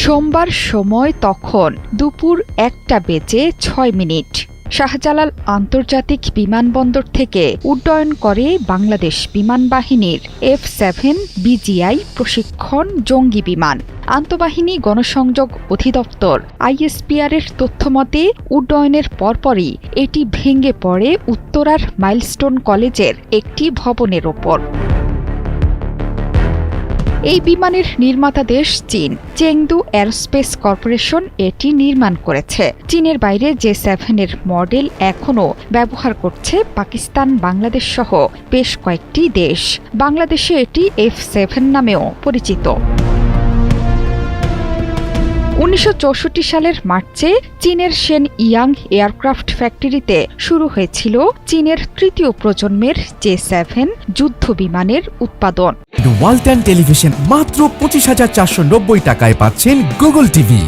সোমবার সময় তখন দুপুর ১:৬ শাহজালাল আন্তর্জাতিক বিমানবন্দর থেকে উড্ডয়ন করে বাংলাদেশ বিমান বাহিনীর F-7 BGI প্রশিক্ষণ জঙ্গি বিমান। আন্তঃবাহিনী গণসংযোগ অধিদপ্তর ISPR এর তথ্যমতে উড্ডয়নের পরপরই এটি ভেঙে পড়ে উত্তরার মাইলস্টোন কলেজের একটি ভবনের ওপর। এই বিমানের নির্মাতা দেশ চীন। চেংদু এরোস্পেস কর্পোরেশন এটি নির্মাণ করেছে। চীনের বাইরে J-7 এর মডেল এখনও ব্যবহার করছে পাকিস্তান, বাংলাদেশ সহ বেশ কয়েকটি দেশ। বাংলাদেশে এটি F-7 নামেও পরিচিত। ১৯৬৪ সালের মার্চে চীনের শেন ইয়াং এয়ারক্রাফট ফ্যাক্টরিতে শুরু হয়েছিল চীনের তৃতীয় প্রজন্মের J-7 যুদ্ধ বিমানের উৎপাদন। ওয়ালটন টেলিভিশন মাত্র ২৫,৪৯০ টাকায় পাচ্ছেন গুগল টিভি।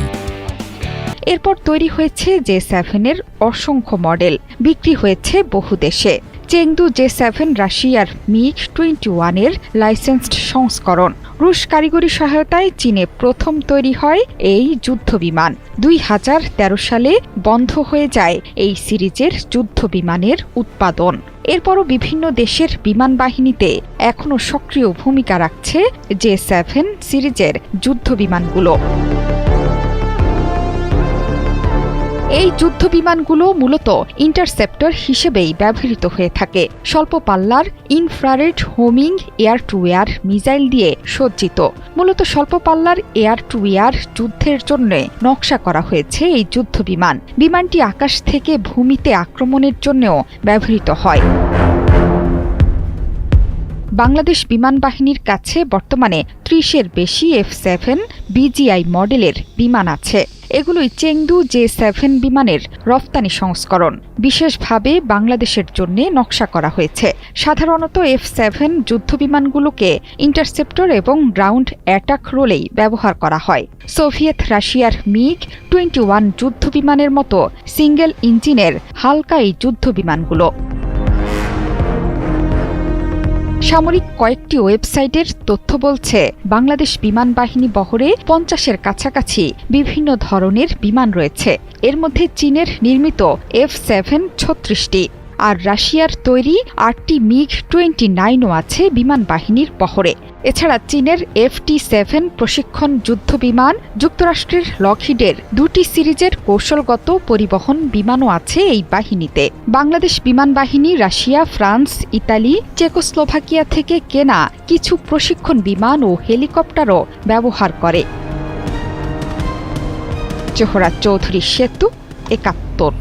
এরপর তৈরি হয়েছে J-7 এর অসংখ্য মডেল, বিক্রি হয়েছে বহু দেশে। চেংদু J-7 রাশিয়ার MiG-21 এর লাইসেন্সড সংস্করণ। রুশ কারিগরি সহায়তায় চীনে প্রথম তৈরি হয় এই যুদ্ধ বিমান। ২০১৩ সালে বন্ধ হয়ে যায় এই সিরিজের যুদ্ধ বিমানের উৎপাদন। এরপরও বিভিন্ন দেশের বিমান বাহিনীতে এখনও সক্রিয় ভূমিকা রাখছে J-7 সিরিজের যুদ্ধ বিমানগুলো। এই যুদ্ধ বিমানগুলো মূলত ইন্টারসেপ্টর হিসেবেই ব্যবহৃত হয়ে থাকে। স্বল্প পাল্লার infrared homing air two air missile দিয়ে সজ্জিত। মূলত স্বল্প পাল্লার এয়ার টু এয়ার যুদ্ধের জন্য নকশা করা হয়েছে এই যুদ্ধ বিমান। বিমানটি আকাশ থেকে ভূমিতে আক্রমণের জন্যও ব্যবহৃত হয়। বাংলাদেশ বিমান বাহিনীর কাছে বর্তমানে ৩০-এর বেশি F-7 BGI মডেলের বিমান আছে। এগুলোই চেংদু J-7 বিমানের রফতানি সংস্করণ। বিশেষভাবে বাংলাদেশের জন্য নকশা করা হয়েছে। সাধারণত F-7 যুদ্ধ বিমানগুলোকে ইন্টারসেপ্টর এবং গ্রাউন্ড অ্যাটাক রোলেই ব্যবহার করা হয়। সোভিয়েত রাশিয়ার MiG-21 যুদ্ধ বিমানের মতো সিঙ্গেল ইঞ্জিনের হালকা এই যুদ্ধ বিমানগুলো। সামরিক কয়েকটি ওয়েবসাইটের তথ্য বলছে বাংলাদেশ বিমান বাহিনী বহরে ৫০-এর কাছাকাছি বিভিন্ন ধরনের বিমান রয়েছে। এর মধ্যে চীনের নির্মিত F-7 ৩৬টি আর রাশিয়ার তৈরি ৮টি MiG-29ও আছে বিমান বাহিনীর বহরে। এছাড়া চীনের FT-7 প্রশিক্ষণ যুদ্ধ বিমান, যুক্তরাষ্ট্রের লকহিডের ২টি সিরিজের কৌশলগত পরিবহন বিমানও আছে এই বাহিনীতে। বাংলাদেশ বিমান বাহিনী রাশিয়া, ফ্রান্স, ইতালি, চেকোস্লোভাকিয়া থেকে কেনা কিছু প্রশিক্ষণ বিমান ও হেলিকপ্টারও ব্যবহার করে। জোহরা চৌধুরী সেতু, ৭১।